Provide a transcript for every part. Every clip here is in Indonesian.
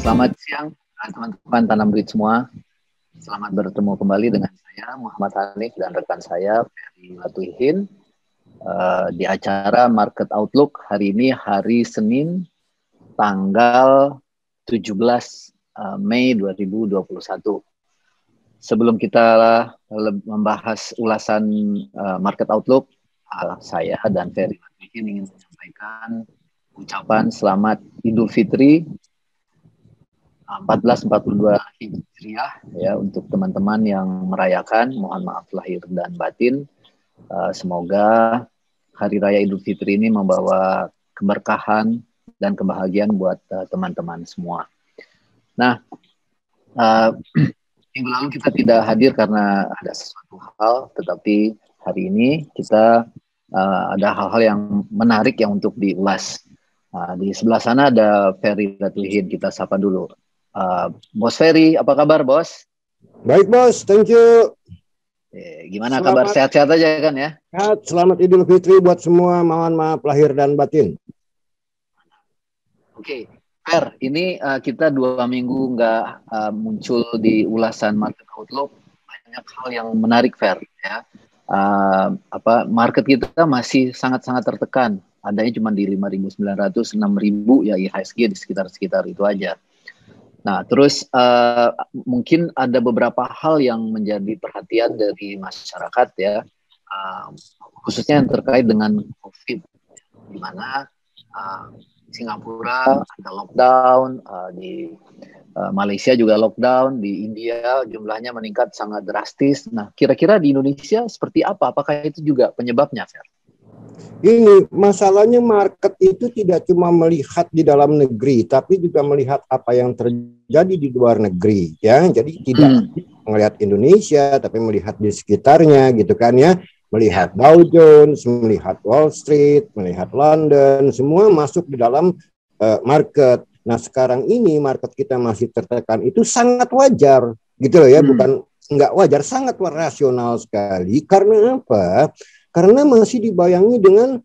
Selamat siang teman-teman tanam duit semua. Selamat bertemu kembali dengan saya Muhammad Hanif dan rekan saya Ferry Latuhin di acara Market Outlook hari ini, hari Senin tanggal 17 Mei 2021. Sebelum kita membahas ulasan Market Outlook, saya dan Ferry Latuhin ingin menyampaikan ucapan selamat Idul Fitri 1442 Hijriah ya untuk teman-teman yang merayakan. Mohon maaf lahir dan batin. Semoga Hari Raya Idul Fitri ini membawa keberkahan dan kebahagiaan buat teman-teman semua. Nah, minggu lalu kita tidak hadir karena ada sesuatu hal, tetapi hari ini kita ada hal-hal yang menarik yang untuk diulas. Di sebelah sana ada Ferry Latuhin, kita sapa dulu. Bos Ferry, apa kabar bos? Baik bos, thank you. Gimana kabar, sehat-sehat aja kan ya? Sehat, selamat Idul Fitri buat semua, mohon maaf lahir dan batin. Oke, Fer, ini kita 2 minggu nggak muncul di ulasan Market Outlook. Banyak hal yang menarik Fer ya. Market kita masih sangat-sangat tertekan. Adanya cuma di 5.900, 6.000 ya IHSG di sekitar itu aja. Nah, terus mungkin ada beberapa hal yang menjadi perhatian dari masyarakat ya, khususnya yang terkait dengan COVID, di mana Singapura ada lockdown, di Malaysia juga lockdown, di India jumlahnya meningkat sangat drastis. Nah, kira-kira di Indonesia seperti apa? Apakah itu juga penyebabnya, Fer? Ini masalahnya market itu tidak cuma melihat di dalam negeri, tapi juga melihat apa yang terjadi di luar negeri, ya. Jadi tidak melihat Indonesia, tapi melihat di sekitarnya, gitu kan ya. Melihat Dow Jones, melihat Wall Street, melihat London, semua masuk di dalam market. Nah sekarang ini market kita masih tertekan, itu sangat wajar, gitu loh ya. Bukan nggak wajar, sangat rasional sekali. Karena apa? Karena masih dibayangi dengan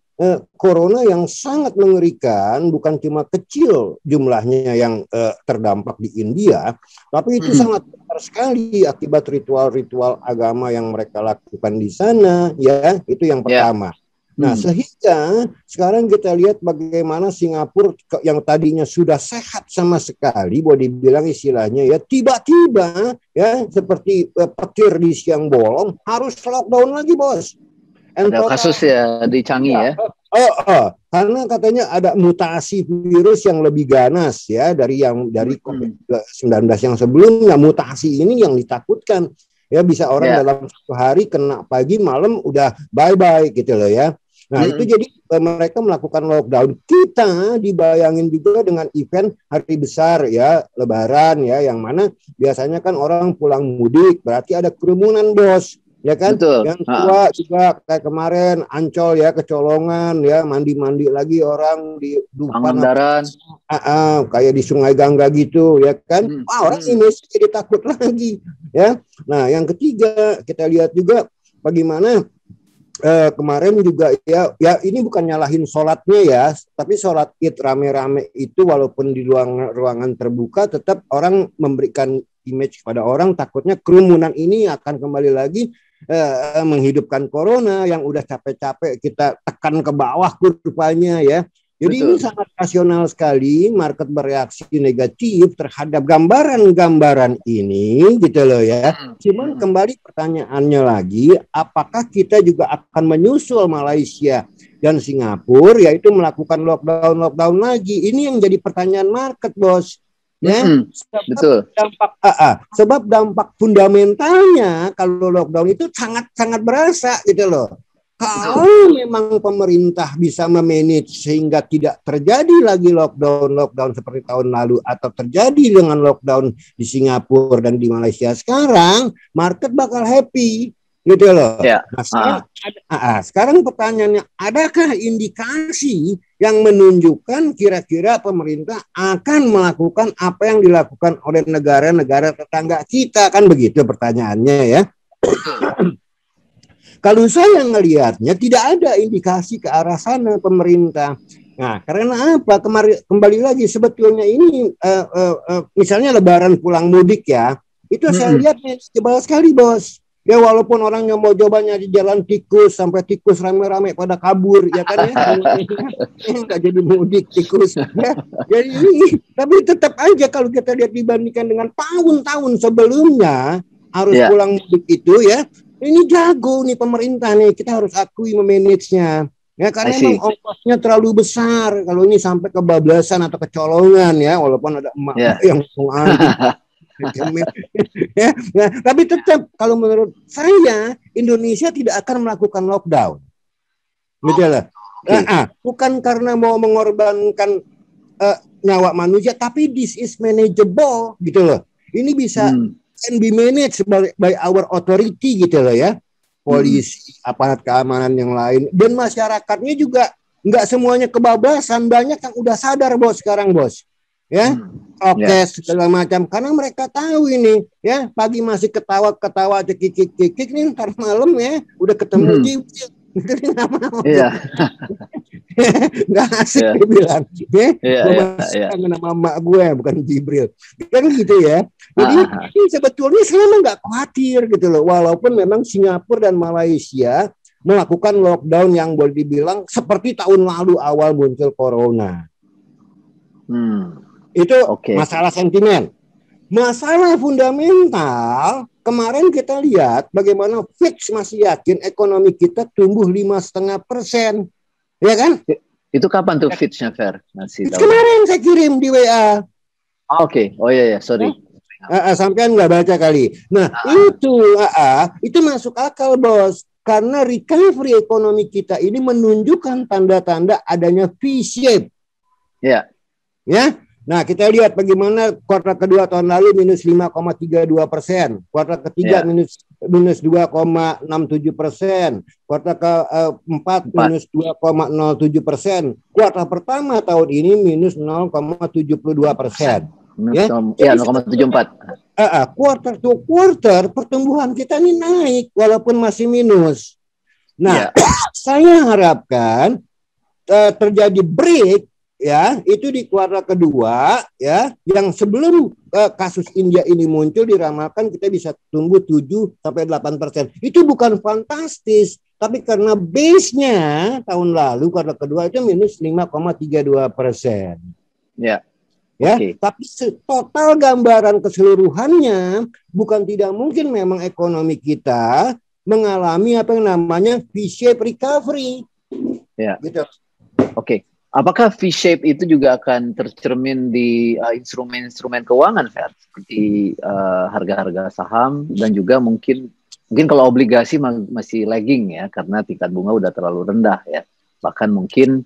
corona yang sangat mengerikan, bukan cuma kecil jumlahnya yang terdampak di India, tapi itu sangat besar sekali akibat ritual-ritual agama yang mereka lakukan di sana, ya, itu yang pertama. Nah, sehingga sekarang kita lihat bagaimana Singapura yang tadinya sudah sehat sama sekali, boleh dibilang istilahnya ya, tiba-tiba ya seperti petir di siang bolong harus lockdown lagi, bos. Ada kasus ya di Changi ya. Karena katanya ada mutasi virus yang lebih ganas ya dari COVID-19 yang sebelumnya. Mutasi ini yang ditakutkan ya, bisa orang dalam 1 hari kena pagi malam udah bye-bye gitu loh ya. Nah itu jadi mereka melakukan lockdown. Kita dibayangin juga dengan event hari besar ya, Lebaran ya, yang mana biasanya kan orang pulang mudik, berarti ada kerumunan, bos. Ya kan, betul. Yang tua juga kayak kemarin Ancol ya, Kecolongan ya, mandi-mandi lagi orang di Pangandaran, kayak di Sungai Gangga gitu ya kan. Orang Indonesia jadi takut lagi ya. Nah yang ketiga kita lihat juga bagaimana kemarin juga ya ini bukan nyalahin sholatnya ya, tapi sholat id rame-rame itu walaupun di ruangan terbuka tetap orang memberikan image kepada orang, takutnya kerumunan ini akan kembali lagi menghidupkan corona yang udah capek-capek kita tekan ke bawah kurvanya ya. Jadi ini sangat rasional sekali, market bereaksi negatif terhadap gambaran-gambaran ini gitu loh ya. Cuman kembali pertanyaannya lagi, apakah kita juga akan menyusul Malaysia dan Singapura yaitu melakukan lockdown lagi? Ini yang jadi pertanyaan market, bos. Ya, sebab dampak fundamentalnya kalau lockdown itu sangat berasa gitu loh. Kalau memang pemerintah bisa memanage sehingga tidak terjadi lagi lockdown seperti tahun lalu atau terjadi dengan lockdown di Singapura dan di Malaysia sekarang, market bakal happy gitu loh. Nah, sekarang pertanyaannya, adakah indikasi yang menunjukkan kira-kira pemerintah akan melakukan apa yang dilakukan oleh negara-negara tetangga kita? Kan begitu pertanyaannya ya. Kalau saya ngelihatnya tidak ada indikasi ke arah sana pemerintah. Nah, karena apa? Kembali lagi sebetulnya ini misalnya Lebaran pulang mudik ya, itu saya lihat tebal sekali bos. Ya walaupun orangnya mau cobanya di jalan tikus sampai tikus rame-rame pada kabur ya kan ya, nggak jadi mudik tikus ya. Jadi ini, tapi tetap aja kalau kita lihat dibandingkan dengan tahun-tahun sebelumnya harus pulang mudik itu ya, ini jago nih pemerintah nih, kita harus akui memanagenya. Ya karena emang ongkosnya terlalu besar kalau ini sampai kebablasan atau kecolongan ya, walaupun ada emak yang mengantuk. Ya, nah, tapi tetap kalau menurut saya Indonesia tidak akan melakukan lockdown, betul lah. Bukan karena mau mengorbankan nyawa manusia, tapi this is manageable gitu loh. Ini bisa can be managed by our authority gitu loh ya, polisi, aparat keamanan yang lain, dan masyarakatnya juga nggak semuanya kebablasan, banyak yang udah sadar bos sekarang bos. Ya, segala macam karena mereka tahu ini ya, pagi masih ketawa cekik nih, ntar malam ya udah ketemu Jibril nggak asik dia bilang kangen sama emak gue bukan Jibril kan gitu ya. Jadi sebetulnya saya nggak khawatir gitu loh, walaupun memang Singapura dan Malaysia melakukan lockdown yang boleh dibilang seperti tahun lalu awal muncul corona. Itu masalah sentimen. Masalah fundamental, kemarin kita lihat bagaimana Fitch masih yakin ekonomi kita tumbuh 5,5%. Ya kan? Itu kapan tuh Fitch-nya, Fer? Kemarin saya kirim di WA. Oh iya, sorry. Sampean nggak baca kali. Nah, itu masuk akal, bos. Karena recovery ekonomi kita ini menunjukkan tanda-tanda adanya V-shape. Ya. Nah, kita lihat bagaimana kuartal kedua tahun lalu minus 5,32%, kuartal ketiga minus 2,67%, kuartal keempat minus 2,07%, kuartal pertama tahun ini minus 0,72%. Ya, 0,74. Quarter to quarter pertumbuhan kita ini naik walaupun masih minus. Nah, saya harapkan terjadi break ya, itu di kuartal kedua ya, yang sebelum kasus India ini muncul diramalkan kita bisa tumbuh 7-8%. Itu bukan fantastis, tapi karena base-nya tahun lalu kuartal kedua itu minus 5,32%. Tapi total gambaran keseluruhannya bukan tidak mungkin memang ekonomi kita mengalami apa yang namanya V-shape recovery. Gitu. Apakah V-shape itu juga akan tercermin di instrumen-instrumen keuangan, Fer? Seperti harga-harga saham dan juga mungkin kalau obligasi masih lagging ya, karena tingkat bunga udah terlalu rendah ya. Bahkan mungkin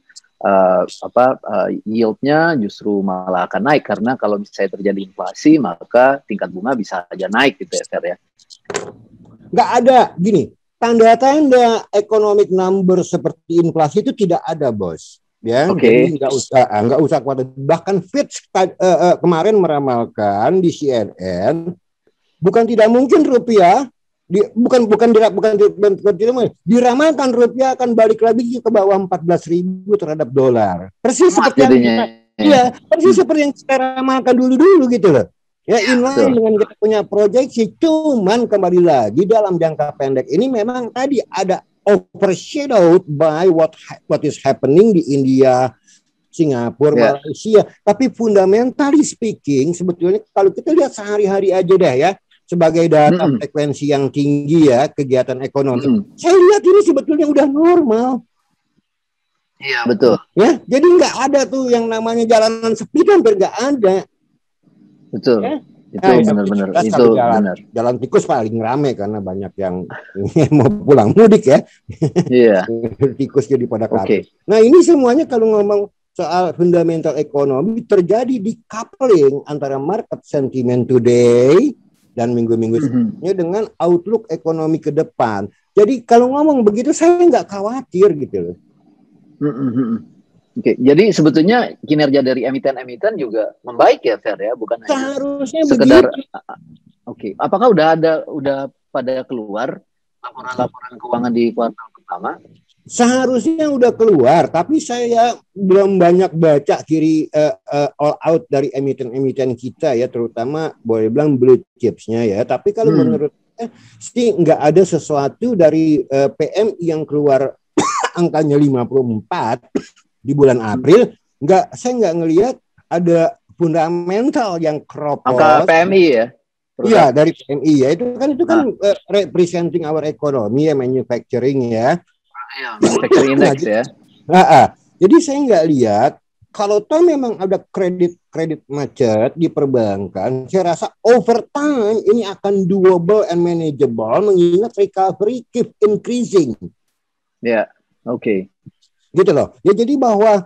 yield-nya justru malah akan naik, karena kalau misalnya terjadi inflasi maka tingkat bunga bisa aja naik gitu ya, Fer ya. Nggak ada gini, tanda-tanda economic number seperti inflasi itu tidak ada, bos. Ya, jadi nggak usah khawatir. Bahkan Fitch kemarin meramalkan di CNN, bukan tidak mungkin rupiah diramalkan rupiah akan balik lagi ke bawah 14.000 terhadap dolar. Persis seperti yang kita ramalkan dulu gitu loh. Ya, inline dengan kita punya proyeksi, cuman kembali lagi dalam jangka pendek ini memang tadi ada overshadowed by what is happening di India, Singapura, Malaysia. Tapi fundamentally speaking, sebetulnya kalau kita lihat sehari-hari aja deh ya, sebagai data frekuensi yang tinggi ya, kegiatan ekonomi, saya lihat ini sebetulnya udah normal. Iya, betul. Ya, jadi nggak ada tuh yang namanya jalanan sepi, hampir nggak ada. Betul. Ya? Itu benar-benar itu benar. Jalan tikus paling rame karena banyak yang mau pulang mudik ya. Iya. Tikus jadi pada kabur. Nah, ini semuanya kalau ngomong soal fundamental ekonomi terjadi di coupling antara market sentiment today dan minggu-minggu sebelumnya dengan outlook ekonomi ke depan. Jadi kalau ngomong begitu saya nggak khawatir gitu loh. Jadi sebetulnya kinerja dari emiten-emiten juga membaik ya, Fer ya, bukan seharusnya hanya sekedar Apakah udah pada keluar laporan-laporan keuangan di kuartal pertama? seharusnya udah keluar, tapi saya belum banyak baca all out dari emiten-emiten kita ya, terutama boleh bilang blue chipsnya ya. Tapi kalau menurut saya sih nggak ada sesuatu dari PMI yang keluar angkanya 54 di bulan April, saya nggak ngelihat ada fundamental yang kropos. Angka PMI ya? Iya, dari PMI ya. Itu kan representing our economy ya, manufacturing ya. Manufacturing index ya. Jadi saya nggak lihat kalau toh memang ada kredit macet di perbankan, saya rasa over time ini akan doable and manageable mengingat recovery keep increasing. Ya, oke. Gitu loh. Ya jadi bahwa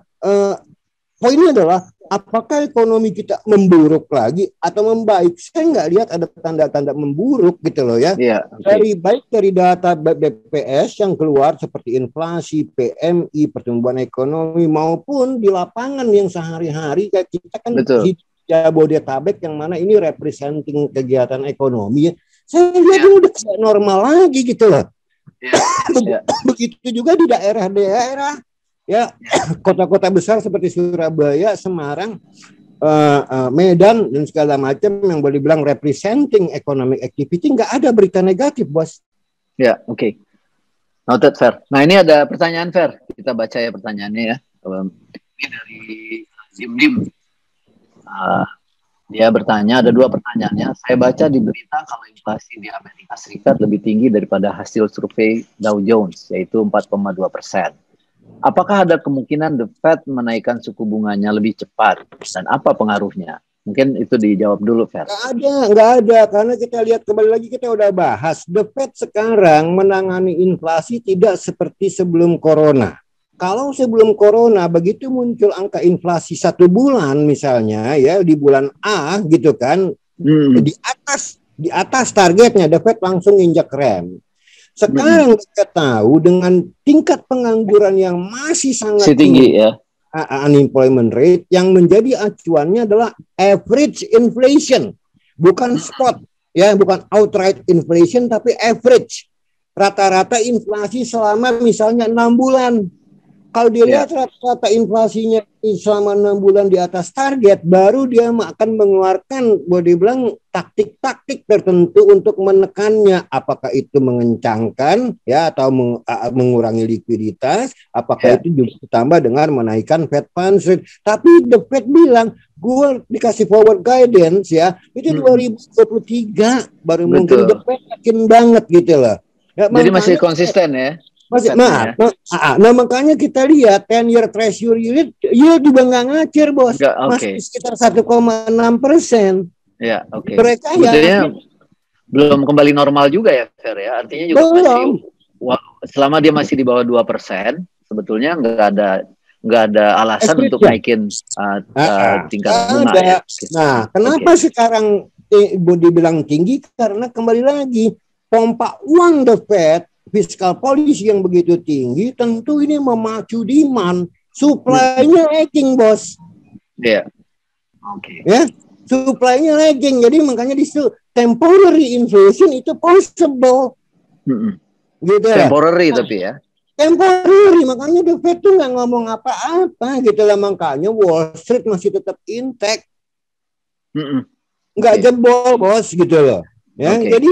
poinnya adalah apakah ekonomi kita memburuk lagi atau membaik? Saya nggak lihat ada tanda-tanda memburuk gitu loh ya. Yeah, okay. Dari data BPS yang keluar seperti inflasi, PMI, pertumbuhan ekonomi maupun di lapangan yang sehari-hari kita kan di Jabodetabek yang mana ini representing kegiatan ekonomi. Saya lihat ini udah normal lagi gitu loh. Begitu juga di daerah-daerah. Ya, kota-kota besar seperti Surabaya, Semarang, Medan dan segala macam yang boleh bilang representing economic activity, nggak ada berita negatif, bos. Ya, oke. Noted, Fer. Nah, ini ada pertanyaan, Fer. Kita baca ya pertanyaannya ya. Ini dari Dim. Dia bertanya, ada 2 pertanyaannya. Saya baca di berita kalau inflasi di Amerika Serikat lebih tinggi daripada hasil survei Dow Jones, yaitu 4,2%. Apakah ada kemungkinan The Fed menaikkan suku bunganya lebih cepat? Dan apa pengaruhnya? Mungkin itu dijawab dulu, Fer. Nggak ada. Karena kita lihat kembali lagi, kita udah bahas. The Fed sekarang menangani inflasi tidak seperti sebelum Corona. Kalau sebelum Corona, begitu muncul angka inflasi 1 bulan misalnya, ya di bulan A gitu kan, di atas targetnya, The Fed langsung injak rem. Sekarang kita tahu dengan tingkat pengangguran yang masih sangat tinggi ya, unemployment rate, yang menjadi acuannya adalah average inflation, bukan spot ya, bukan outright inflation tapi average, rata-rata inflasi selama misalnya 6 bulan. Kalau dilihat rata-rata inflasinya selama 6 bulan di atas target, baru dia akan mengeluarkan, boleh bilang, taktik-taktik tertentu untuk menekannya. Apakah itu mengencangkan ya atau mengurangi likuiditas? Apakah itu juga ditambah dengan menaikkan Fed funds rate? Tapi The Fed bilang, gue dikasih forward guidance ya, itu 2023 baru mungkin The Fed yakin banget gitu loh. Ya, jadi masih konsisten ya. Nah makanya kita lihat 10-year treasury yield juga nggak ngacir, bos. Masih sekitar 1,6%. Ya, oke. Mereka belum kembali normal juga ya, Fer ya. Artinya juga selama dia masih di bawah 2%, sebetulnya nggak ada alasan untuk naikin tingkat bunga ya. Nah, kenapa sekarang dibilang tinggi? Karena kembali lagi pompa uang The Fed, fiscal policy yang begitu tinggi, tentu ini memacu demand, supply-nya lagging, bos. Iya. Oke. Ya, supply-nya lagging, jadi makanya disitu temporary inflation itu possible. Gitu. Temporary tapi ya. Temporary, makanya The Fed tuh nggak ngomong apa-apa gitu lah, makanya Wall Street masih tetap intact. Nggak jebol, bos, gitu loh. Ya, jadi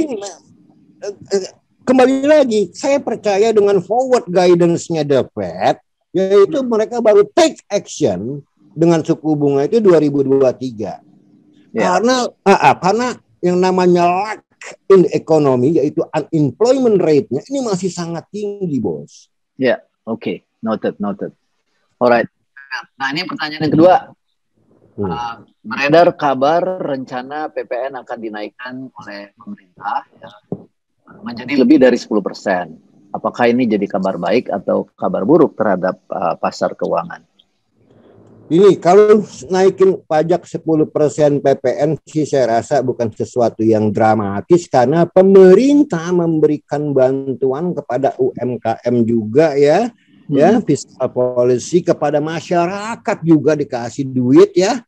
kembali lagi, saya percaya dengan forward guidance-nya The Fed, yaitu mereka baru take action dengan suku bunga itu 2023. Karena yang namanya lack in the economy, yaitu unemployment rate-nya ini masih sangat tinggi, bos. Ya, oke. Noted. Alright. Nah, ini pertanyaan yang kedua. Beredar kabar rencana PPN akan dinaikkan oleh pemerintah ya, menjadi lebih dari 10%. Apakah ini jadi kabar baik atau kabar buruk terhadap pasar keuangan? Ini kalau naikin pajak 10% PPN sih saya rasa bukan sesuatu yang dramatis, karena pemerintah memberikan bantuan kepada UMKM juga ya, fiscal policy, kepada masyarakat juga dikasih duit ya,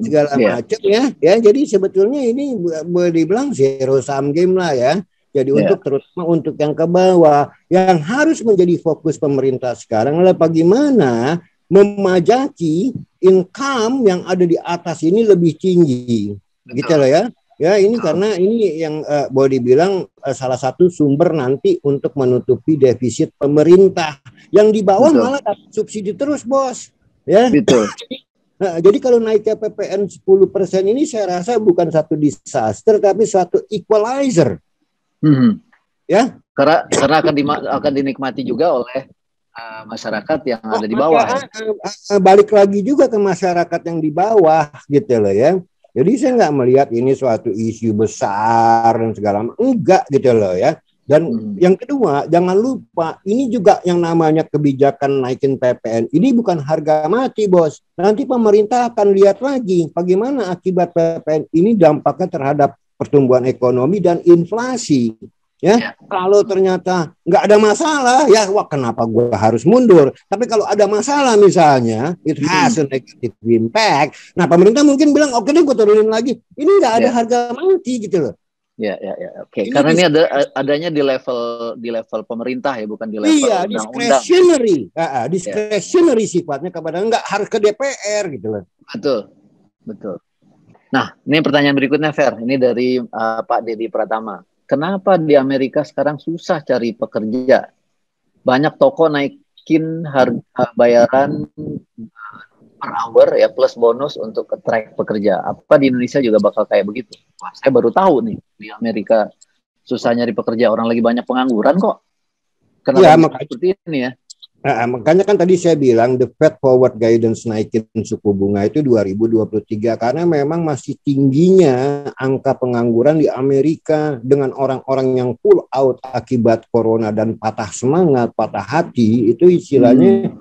segala macam ya. Jadi sebetulnya ini boleh dibilang zero sum game lah ya. Jadi untuk terutama untuk yang ke bawah, yang harus menjadi fokus pemerintah sekarang adalah bagaimana memajaki income yang ada di atas ini lebih tinggi. Gitu loh ya. Ya ini karena ini yang boleh dibilang salah satu sumber nanti untuk menutupi defisit pemerintah. Yang di bawah malah subsidi terus, Bos. Ya. Betul. Nah, jadi kalau naiknya PPN 10% ini saya rasa bukan satu disaster tapi suatu equalizer. Ya. Karena akan dinikmati juga oleh masyarakat yang ada di bawah. Balik lagi juga ke masyarakat yang di bawah gitu loh ya. Jadi saya nggak melihat ini suatu isu besar dan segala macam, enggak gitu loh ya. Dan yang kedua, jangan lupa ini juga yang namanya kebijakan naikin PPN. Ini bukan harga mati, Bos. Nanti pemerintah akan lihat lagi bagaimana akibat PPN ini dampaknya terhadap pertumbuhan ekonomi dan inflasi. Ya, kalau ternyata nggak ada masalah, ya wah kenapa gue harus mundur? Tapi kalau ada masalah misalnya, it has a negative impact. Nah pemerintah mungkin bilang oke deh gue turunin lagi. Ini nggak ada harga mati gitu loh. Ya, oke. Karena ini adanya di level pemerintah ya, bukan di level undang-undang. Discretionary sifatnya kepada nggak harus ke DPR gitu loh. Betul. Nah, ini pertanyaan berikutnya, Fer. Ini dari Pak Dedi Pratama. Kenapa di Amerika sekarang susah cari pekerja? Banyak toko naikin harga bayaran per hour ya plus bonus untuk attract pekerja. Apa di Indonesia juga bakal kayak begitu? Wah, saya baru tahu nih di Amerika susah nyari pekerja, orang lagi banyak pengangguran kok. Kenapa seperti ini ya? Nah, makanya kan tadi saya bilang the Fed forward guidance naikin suku bunga itu 2023 karena memang masih tingginya angka pengangguran di Amerika dengan orang-orang yang pull out akibat corona dan patah semangat, patah hati itu istilahnya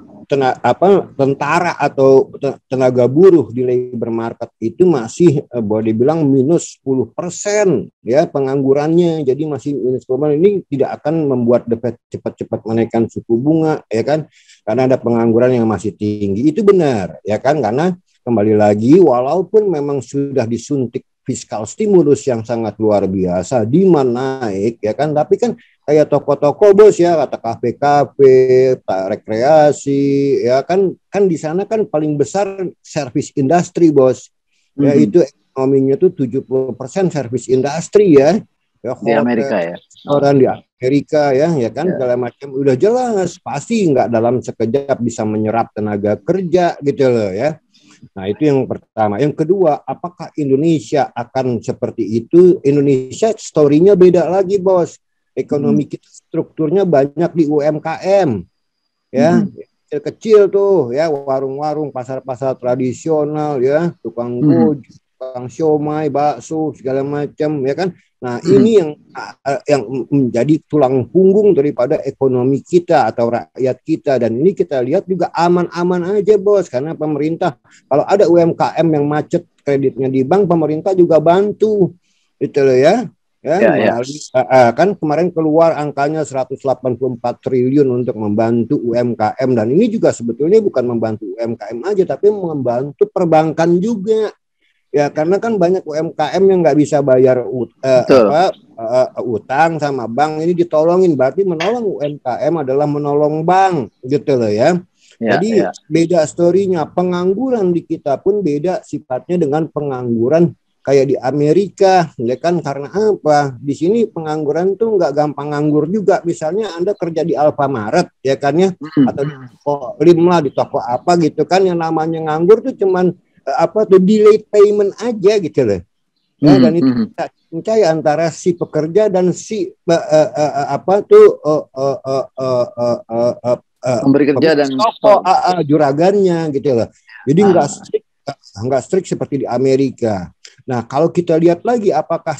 tentara atau tenaga buruh di labor market itu masih boleh dibilang minus 10% ya penganggurannya, jadi masih minus 10%. Ini tidak akan membuat The Fed cepat-cepat menaikkan suku bunga ya kan, karena ada pengangguran yang masih tinggi. Itu benar ya kan, karena kembali lagi walaupun memang sudah disuntik fiskal stimulus yang sangat luar biasa, demand naik ya kan, tapi kan kayak toko-toko, Bos ya, kata kafe-kafe, rekreasi ya kan di sana kan paling besar service industri, Bos. Ya itu ekonominya tuh 70% service industri ya. Di Amerika ya. Orang di Amerika ya kan segala macam udah jelas pasti nggak dalam sekejap bisa menyerap tenaga kerja gitu loh ya. Nah itu yang pertama. Yang kedua, apakah Indonesia akan seperti itu? Indonesia story-nya beda lagi, Bos. Ekonomi kita strukturnya banyak di UMKM, ya kecil-kecil tuh, ya warung-warung, pasar-pasar tradisional, ya tukang goju, tukang siomay, bakso segala macam, ya kan. Nah ini yang menjadi tulang punggung daripada ekonomi kita atau rakyat kita, dan ini kita lihat juga aman-aman aja, Bos, karena pemerintah kalau ada UMKM yang macet kreditnya di bank, pemerintah juga bantu, gitu loh ya. Kan kemarin keluar angkanya 184 triliun untuk membantu UMKM, dan ini juga sebetulnya bukan membantu UMKM aja tapi membantu perbankan juga. Ya karena kan banyak UMKM yang nggak bisa bayar utang sama bank, ini ditolongin, berarti menolong UMKM adalah menolong bank gitu loh ya. Jadi beda story-nya, pengangguran di kita pun beda sifatnya dengan pengangguran kayak di Amerika, ya kan, karena apa? Di sini pengangguran tuh nggak gampang nganggur juga. Misalnya Anda kerja di Alfamart, ya kan ya, atau di toko Lim lah, di toko apa gitu kan, yang namanya nganggur tuh cuman delay payment aja gitu loh. Ya, dan itu kita percaya antara si pekerja dan si pemberi kerja dan toko juragannya gitu loh. Jadi nggak strict seperti di Amerika. Nah, kalau kita lihat lagi apakah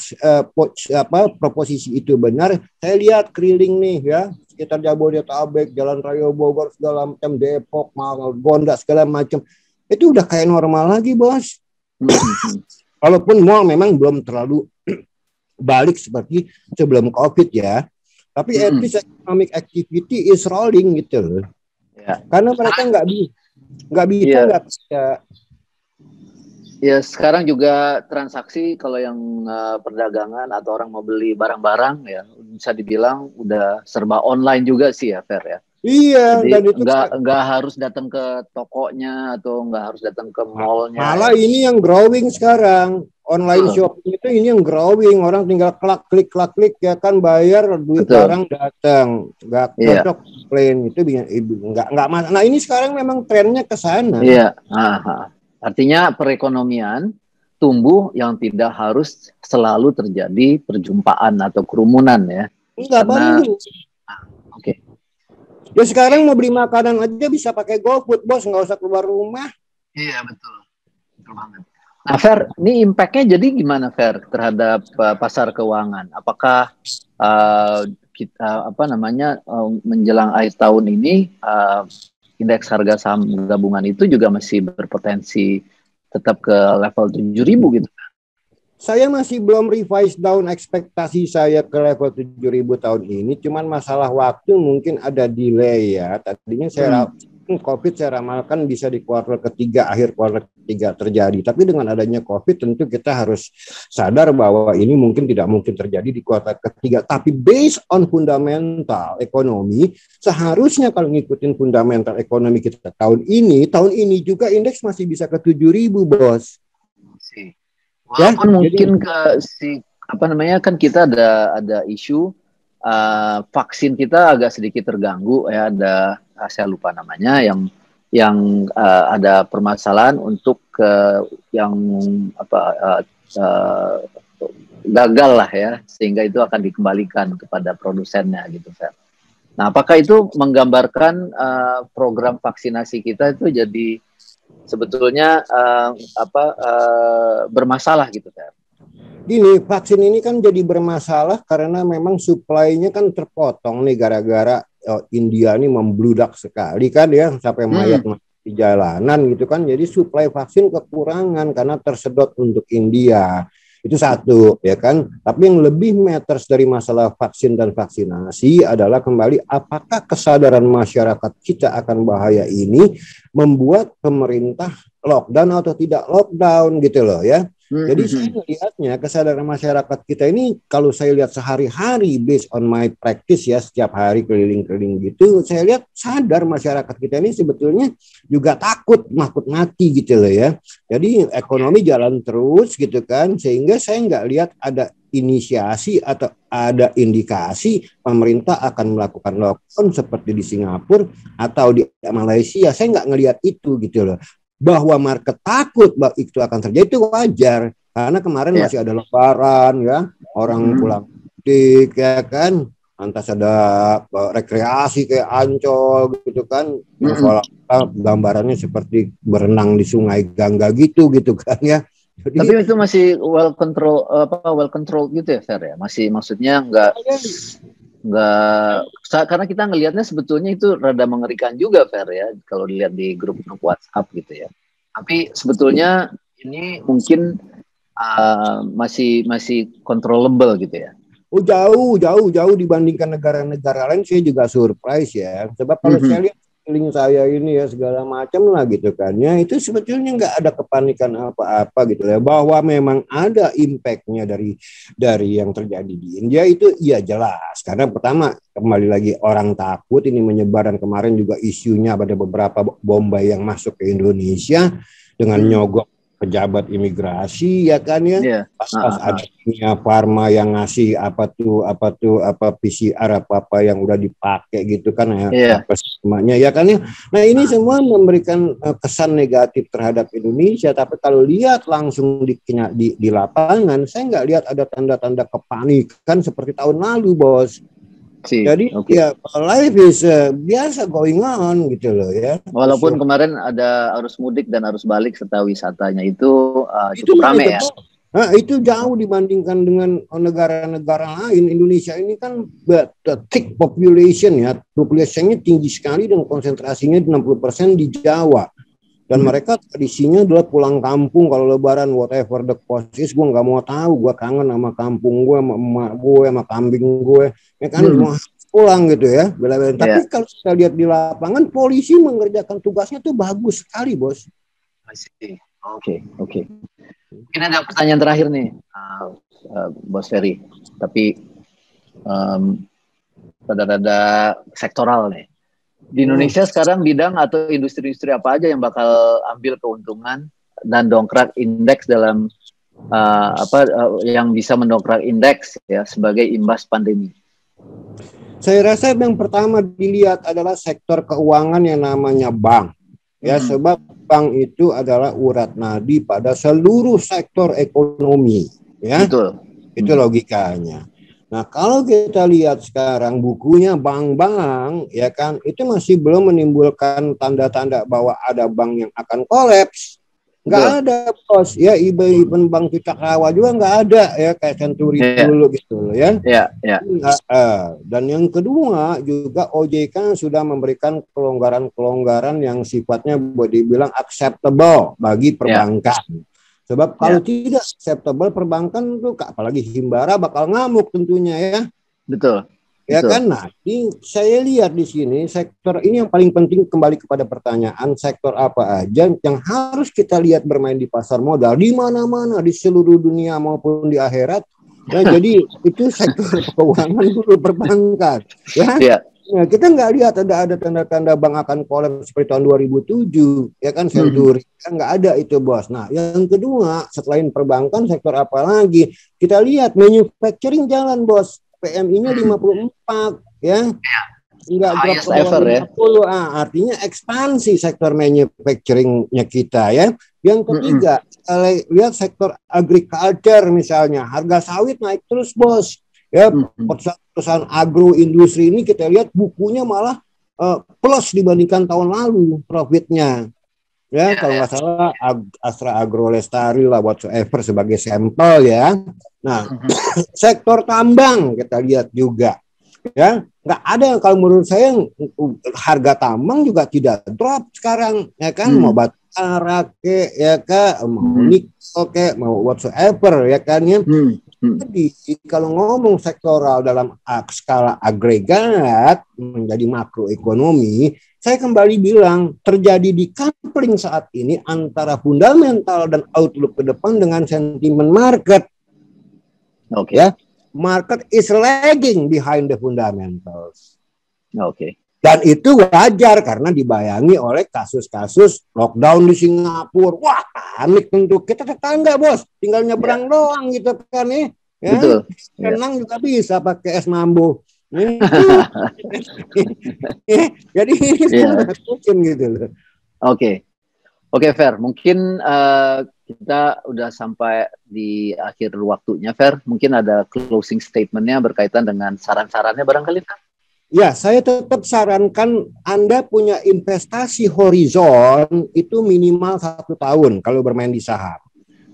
proposisi itu benar, saya lihat keliling nih ya, sekitar Jabodetabek, Jalan Raya Bogor segala macam, Depok, Gonda segala macam, itu udah kayak normal lagi, Bos. Walaupun mall memang belum terlalu balik seperti sebelum COVID ya, tapi at least economic activity is rolling gitu loh. Ya. Karena mereka nggak bisa. Ya, sekarang juga transaksi kalau yang perdagangan atau orang mau beli barang-barang ya bisa dibilang udah serba online juga sih ya, Fer ya. Iya, Jadi dan itu nggak harus datang ke tokonya atau nggak harus datang ke mallnya ya. malah ini yang growing sekarang. Online shopping itu ini yang growing. Orang tinggal klak klik ya kan, bayar, duit Betul. barang datang. Nggak Iya. cocok plain itu nggak. Nah ini sekarang memang trennya ke sana. Iya. Artinya perekonomian tumbuh yang tidak harus selalu terjadi perjumpaan atau kerumunan ya. Enggak Karena perlu. oke. Ya sekarang mau beli makanan aja bisa pakai GoFood, bos, nggak usah keluar rumah. Iya, betul. Betul banget. Nah, Fer, ini impact-nya jadi gimana, Fer, terhadap pasar keuangan? Apakah kita menjelang akhir tahun ini indeks harga saham gabungan itu juga masih berpotensi tetap ke level 7.000 gitu? Saya masih belum revise down ekspektasi saya ke level 7.000 tahun ini. Cuman masalah waktu mungkin ada delay ya. Tadinya COVID saya ramalkan bisa di kuartal ketiga, akhir kuartal ketiga terjadi. Tapi dengan adanya COVID tentu kita harus sadar bahwa ini mungkin tidak mungkin terjadi di kuartal ketiga. Tapi based on fundamental ekonomi, seharusnya kalau ngikutin fundamental ekonomi kita tahun ini juga indeks masih bisa ke 7.000, bos. Walaupun mungkin kan kita ada isu vaksin kita agak sedikit terganggu ya, saya lupa namanya yang ada permasalahan untuk yang gagal lah ya, sehingga itu akan dikembalikan kepada produsennya gitu, Fer. Nah, apakah itu menggambarkan program vaksinasi kita itu jadi sebetulnya bermasalah gitu, Fer? Gini, vaksin ini kan jadi bermasalah karena memang suplainya kan terpotong nih gara-gara India ini membludak sekali kan ya, sampai mayat di jalanan gitu kan. Jadi suplai vaksin kekurangan karena tersedot untuk India. Itu satu ya kan. Tapi yang lebih matters dari masalah vaksin dan vaksinasi adalah kembali apakah kesadaran masyarakat kita akan bahaya ini membuat pemerintah lockdown atau tidak lockdown gitu loh ya. Jadi saya melihatnya kesadaran masyarakat kita ini, kalau saya lihat sehari-hari based on my practice ya, setiap hari keliling-keliling gitu, saya lihat sadar masyarakat kita ini sebetulnya juga takut mati gitu loh ya. Jadi ekonomi jalan terus gitu kan, sehingga saya nggak lihat ada inisiasi atau ada indikasi pemerintah akan melakukan lockdown seperti di Singapura atau di Malaysia. Saya nggak ngelihat itu gitu loh. Bahwa market takut bahwa itu akan terjadi itu wajar karena kemarin masih ada lebaran ya, orang pulang mudik ya kan, lantas ada rekreasi kayak Ancol gitu kan, soal gambarannya seperti berenang di sungai Gangga gitu kan ya. Jadi, tapi itu masih well control gitu ya, Fer ya, masih maksudnya nggak karena kita ngelihatnya sebetulnya itu rada mengerikan juga, Fer ya, kalau dilihat di grup-grup WhatsApp gitu ya. Tapi sebetulnya ini mungkin masih controllable gitu ya. Oh jauh dibandingkan negara-negara lain. Saya juga surprise ya. Sebab kalau saya lihat link saya ini ya segala macam lah gitu kan ya, itu sebetulnya nggak ada kepanikan apa-apa gitu ya. Bahwa memang ada impactnya dari yang terjadi di India itu ya jelas. Karena pertama kembali lagi orang takut ini menyebar, dan kemarin juga isunya ada beberapa Bombay yang masuk ke Indonesia dengan nyogok pejabat imigrasi ya kan ya. Pas ada Kimia Farma yang ngasih apa PCR apa yang udah dipakai gitu kan ya, semuanya ya kan ya. Nah ini semua memberikan kesan negatif terhadap Indonesia, tapi kalau lihat langsung di lapangan saya nggak lihat ada tanda-tanda kepanikan seperti tahun lalu, bos. Jadi ya life is biasa going on gitu loh ya. Walaupun kemarin ada arus mudik dan arus balik serta wisatanya itu cukup ramai ya. Nah, itu jauh dibandingkan dengan negara-negara lain. Indonesia ini kan thick population ya, populasinya tinggi sekali dan konsentrasinya 60% di Jawa. Dan mereka tradisinya adalah pulang kampung kalau lebaran, whatever the cost is, gue nggak mau tahu, gue kangen sama kampung gue, sama emak gue, sama kambing gue, ya kan semua pulang gitu ya. Tapi kalau kita lihat di lapangan, polisi mengerjakan tugasnya tuh bagus sekali, bos. Oke. Mungkin ada pertanyaan terakhir nih, Bos Ferry. Tapi rada-rada sektoral nih. Di Indonesia sekarang bidang atau industri-industri apa aja yang bakal ambil keuntungan dan dongkrak indeks dalam yang bisa mendongkrak indeks ya sebagai imbas pandemi? Saya rasa yang pertama dilihat adalah sektor keuangan yang namanya bank. Ya, sebab bank itu adalah urat nadi pada seluruh sektor ekonomi. Ya, betul. Itu logikanya. Nah, kalau kita lihat sekarang bukunya bank-bank, ya kan, itu masih belum menimbulkan tanda-tanda bahwa ada bank yang akan kolaps. Nggak ada, bos. Ya, even bank Citarawa juga nggak ada, ya, kayak Century dulu gitu, ya. Dan yang kedua juga OJK sudah memberikan kelonggaran-kelonggaran yang sifatnya boleh dibilang acceptable bagi perbankan. Sebab kalau tidak acceptable perbankan tuh, apalagi Himbara bakal ngamuk tentunya, ya. Betul. Ya kan, nah, saya lihat di sini sektor ini yang paling penting, kembali kepada pertanyaan sektor apa aja yang harus kita lihat bermain di pasar modal di mana-mana di seluruh dunia maupun di akhirat. Ya, jadi itu sektor keuangan dulu perbankan, ya. Nah, kita nggak lihat ada tanda-tanda bank akan kolaps seperti tahun 2007, ya kan, Century, nggak ada itu, bos. Nah, yang kedua, selain perbankan, sektor apa lagi? Kita lihat manufacturing jalan, bos. PMI-nya 54, ya. Nggak drop ke bawah 50, ya. Artinya ekspansi sektor manufacturing-nya kita, ya. Yang ketiga, lihat sektor agriculture misalnya, harga sawit naik terus, bos. Ya, perusahaan agroindustri ini kita lihat bukunya malah plus dibandingkan tahun lalu profitnya. Ya, kalau nggak salah Astra Agro Lestari lah whatsoever sebagai sampel, ya. Nah, sektor tambang kita lihat juga. Ya, nggak ada, kalau menurut saya harga tambang juga tidak drop sekarang, ya kan, mau batu bara, ya kan, mau nikel, mau whatsoever, ya kan, ya. Jadi kalau ngomong sektoral dalam skala agregat menjadi makroekonomi, saya kembali bilang terjadi decoupling saat ini antara fundamental dan outlook ke depan dengan sentimen market. Ya, market is lagging behind the fundamentals. Dan itu wajar karena dibayangi oleh kasus-kasus lockdown di Singapura. Wah, panik tentu. Kita tetangga, bos. Tinggal nyebrang doang gitu kan, nih. Ya. Betul. Renang juga bisa pakai es mambo. Jadi mungkin gitu loh. Oke, Fer. Mungkin kita udah sampai di akhir waktunya, Fer. Mungkin ada closing statement-nya berkaitan dengan saran-sarannya barangkali, Fer? Ya, saya tetap sarankan Anda punya investasi horizon itu minimal 1 tahun kalau bermain di saham.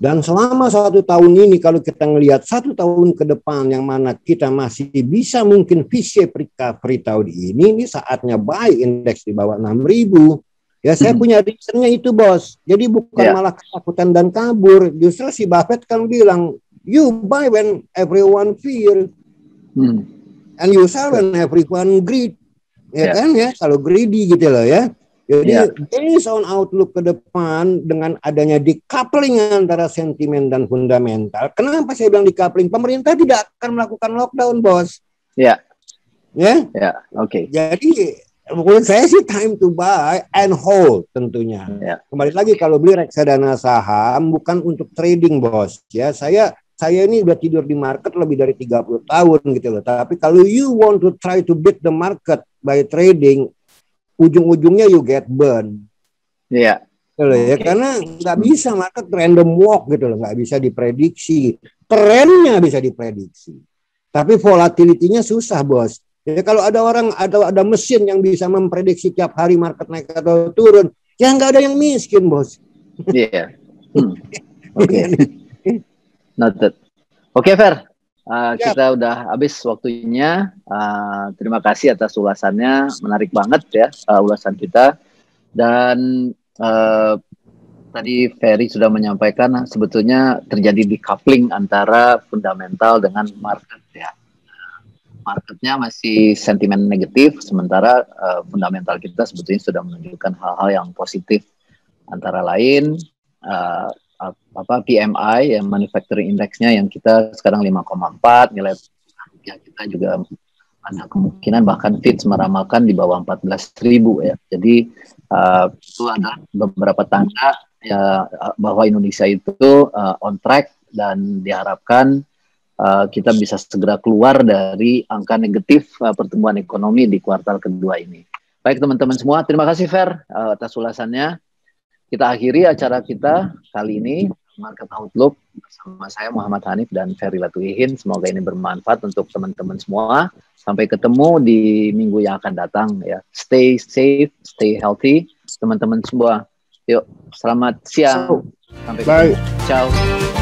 Dan selama 1 tahun ini kalau kita ngelihat 1 tahun ke depan yang mana kita masih bisa mungkin V-shape recovery tahun ini saatnya buy indeks di bawah 6.000. Ya, saya punya reasonnya itu, bos. Jadi bukan malah ketakutan dan kabur. Justru si Buffett kan bilang, you buy when everyone fear. And you sell when everyone greed, ya kan, ya, kalau greedy gitu loh, ya. Jadi based on outlook ke depan dengan adanya decoupling antara sentimen dan fundamental. Kenapa saya bilang decoupling? Pemerintah tidak akan melakukan lockdown, bos. Jadi menurut saya sih time to buy and hold tentunya. Kembali lagi kalau beli reksadana saham bukan untuk trading, bos. Ya, saya ini udah tidur di market lebih dari 30 tahun gitu loh. Tapi kalau you want to try to beat the market by trading, ujung-ujungnya you get burn. Ya, karena nggak bisa market random walk gitu loh, nggak bisa diprediksi. Trennya bisa diprediksi, tapi volatility-nya susah, bos. Ya, kalau ada orang ada mesin yang bisa memprediksi tiap hari market naik atau turun, ya nggak ada yang miskin, bos. Noted. Oke, Fer. Kita udah habis waktunya. Terima kasih atas ulasannya. Menarik banget ya ulasan kita. Dan tadi Ferry sudah menyampaikan sebetulnya terjadi decoupling antara fundamental dengan market, ya. Marketnya masih sentimen negatif, sementara fundamental kita sebetulnya sudah menunjukkan hal-hal yang positif. Antara lain PMI yang manufacturing indexnya yang kita sekarang 5,4, nilai rupiah kita juga ada kemungkinan bahkan Fitch meramalkan di bawah 14.000 ya. Jadi itu ada beberapa tanda ya bahwa Indonesia itu on track dan diharapkan kita bisa segera keluar dari angka negatif pertumbuhan ekonomi di kuartal kedua ini. Baik teman-teman semua, terima kasih Fer atas ulasannya. Kita akhiri acara kita kali ini, Market Outlook, bersama saya Muhammad Hanif dan Ferry Latuihin. Semoga ini bermanfaat untuk teman-teman semua. Sampai ketemu di minggu yang akan datang ya. Stay safe, stay healthy, teman-teman semua. Yuk, selamat siang. Sampai ketemu. Ciao.